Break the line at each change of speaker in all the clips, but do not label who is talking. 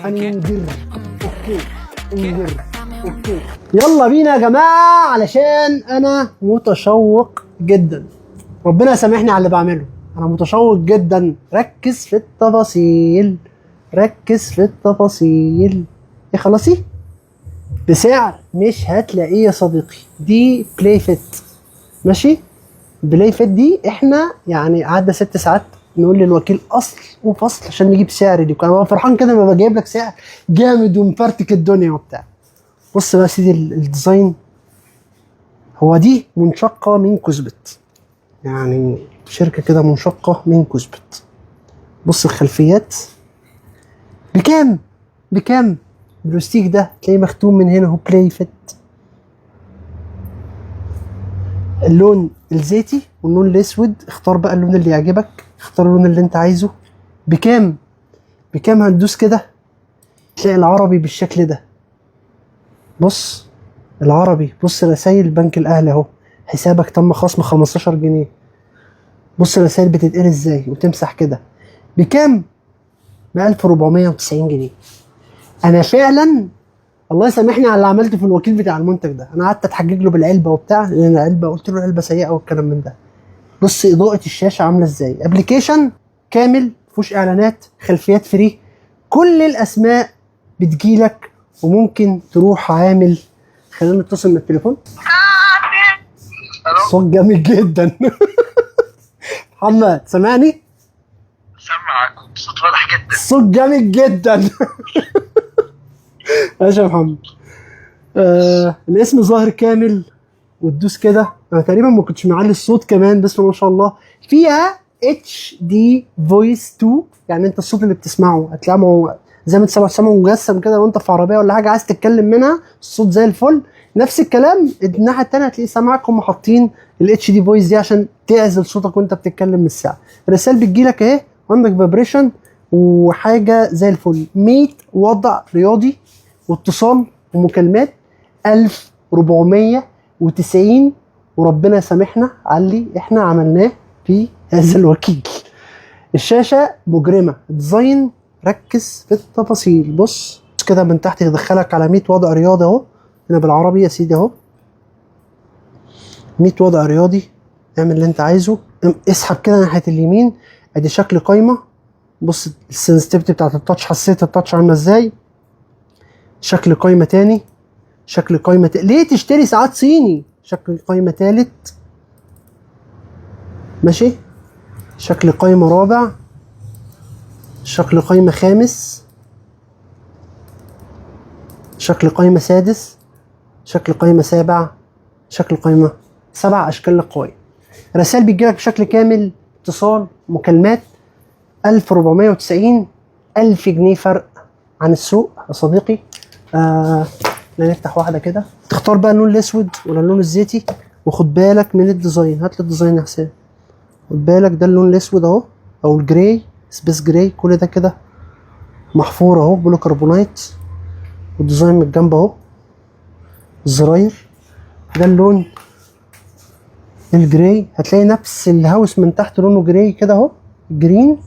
انجر. اوكي انجر. اوكي يلا بينا يا جماعه، علشان انا متشوق جدا. ربنا يسامحني على اللي بعمله، انا متشوق جدا. ركز في التفاصيل، ركز في التفاصيل. ايه خلاصي بسعر مش هتلاقيه يا صديقي. دي بلاي فيت، ماشي. بلاي فيت دي احنا يعني قعدنا 6 ساعات نقول للوكيل اصل وفصل عشان نجيب سعر دي. كان فرحان كده لما بجيب لك سعر جامد ومفرتك الدنيا وبتاع. بص بقى يا سيدي الديزاين، هو دي منشقه من كوزبت، يعني شركه كده منشقه من كوزبت. بص الخلفيات بكام؟ بكام؟ البلاستيك ده تلاقيه مختوم من هنا اهو بلاي فيت. اللون الزيتي واللون الاسود، اختار بقى اللون اللي يعجبك، اختار اللون اللي انت عايزه. بكام؟ بكام؟ هندوس كده تلاقي العربي بالشكل ده. بص العربي، بص رسايل البنك الاهلي اهو، حسابك تم خصم 15 جنيه. بص الرسايل بتتقري ازاي وتمسح كده. بكام؟ ب 1490 جنيه. انا فعلا الله يسامحني على اللي عملته في الوكيل بتاع المنتج ده. انا قعدت اتحجج له بالعلبه وبتاع، لان العلبه قلت له العلبه سيئه والكلام من ده. بص اضاءه الشاشه عامله ازاي، ابلكيشن كامل مفيهوش اعلانات، خلفيات فري، كل الاسماء بتجيلك، وممكن تروح عامل. خلينا نتصل من التليفون. صوت جامد جدا. محمد سامعني؟
سامعك، صوت واضح جدا.
صوت جامد جدا. ماشي يا محمد. الاسم ظاهر كامل، وتدوس كده. انا تقريبا ما كنتش معلي الصوت كمان، بسم الله ما شاء الله. فيها اتش دي فويس 2، يعني انت الصوت اللي بتسمعه هتلاقيه زي ما انت سامعه مجسم كده، لو انت في عربيه ولا حاجه عايز تتكلم منها الصوت زي الفل. نفس الكلام الناحيه الثانيه هتلاقيه سامعك. هم حاطين الاتش دي فويس دي عشان تعزل صوتك وانت بتتكلم من الساعه. الرسائل بتجيلك اهي، عندك فايبريشن وحاجه زي الفل. 100 وضع رياضي واتصال ومكالمات 1490. وربنا يسامحنا على اللي احنا عملناه في هذا الوكيل. الشاشه مجرمه، ديزاين، ركز في التفاصيل. بص كده من تحت يدخلك على 100 وضع رياضي اهو، هنا بالعربي يا سيدي اهو. 100 وضع رياضي، اعمل اللي انت عايزه. اسحب كده ناحيه اليمين، ادي شكل قايمه. بص السنسيتيفيتي بتاعت التاتش، حسيت التاتش عامله ازاي. شكل قايمه تاني، شكل قايمه ليه تشتري ساعات صيني. شكل قايمه تالت، ماشي. شكل قايمه رابع، شكل قايمه خامس، شكل قايمه سادس، شكل قايمه سابع، شكل قايمه 7 اشكال للقوائم. رسائل بتجيلك بشكل كامل، اتصال، مكالمات. 1490، 1000 جنيه فرق عن السوق يا صديقي. نفتح واحده كده، تختار بقى اللون الاسود ولا اللون الزيتي. وخد بالك من الديزاين، هات لي الديزاين يا حسين. خد بالك ده اللون الاسود اهو، او الجراي، سبيس جراي. كل ده كده محفور اهو بولو كربونايت، والديزاين من الجنب اهو، الزراير. ده اللون الجراي، هتلاقي نفس الهاوس من تحت لونه جراي كده اهو، جرين.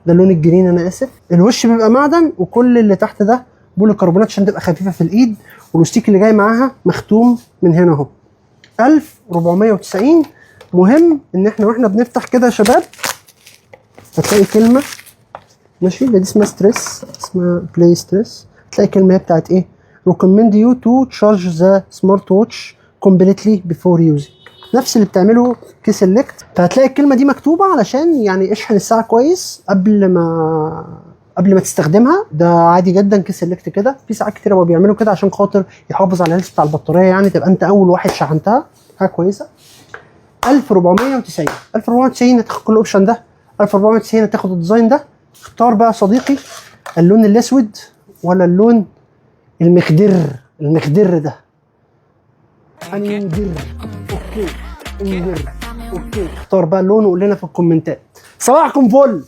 ده اللون الجرين، انا اسف. الوش بيبقى معدن، وكل اللي تحت ده بولو كربونات عشان تبقى خفيفه في الايد. والستيك اللي جاي معاها مختوم من هنا اهو. 1490. مهم ان احنا واحنا بنفتح كده يا شباب هتلاقي كلمه، ماشي. دي اسمها ستريس، اسمها بلاي ستريس. هتلاقي كلمه هي بتاعت ايه؟ recommend you to charge the smartwatch completely before using. نفس اللي بتعمله كيس سيلكت. فهتلاقي الكلمه دي مكتوبه علشان يعني اشحن الساعه كويس قبل ما تستخدمها. ده عادي جدا كيس سيلكت كده. في ساعات كتير هو بيعملوا كده عشان خاطر يحافظ على الهيلث بتاع البطاريه، يعني تبقى انت اول واحد شحنتها، حاجه كويسه. 1490. 1490 هتاخد كل الاوبشن ده. 1490 هتاخد الديزاين ده. اختار بقى يا صديقي اللون الاسود ولا اللون المخضر ده. انجر. اوكي انجر. اوكي اختار بقى اللون وقول لنا في الكومنتات. صباحكم فل.